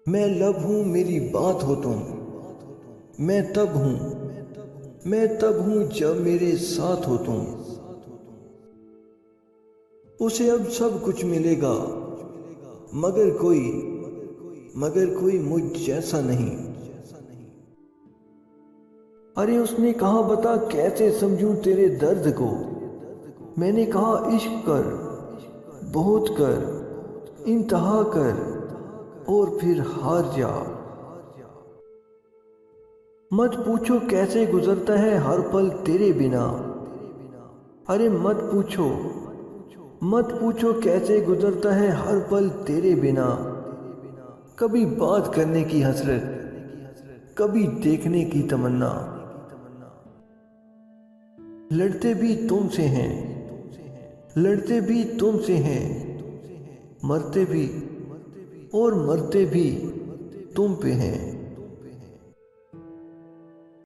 میں لب ہوں میری بات ہو تم، میں تب ہوں، میں تب ہوں جب میرے ساتھ ہو تم۔ اسے اب سب کچھ ملے گا مگر کوئی مجھ جیسا نہیں۔ ارے اس نے کہا بتا کیسے سمجھوں تیرے درد کو، میں نے کہا عشق کر، بہت کر، انتہا کر اور پھر ہار جا۔ مت پوچھو کیسے گزرتا ہے ہر پل تیرے بنا، ارے مت پوچھو کیسے گزرتا ہے ہر پل تیرے بنا۔ کبھی بات کرنے کی حسرت، کبھی دیکھنے کی تمنا، لڑتے بھی تم سے ہیں، لڑتے بھی تم سے ہیں، مرتے بھی اور مرتے بھی تم پہ ہیں۔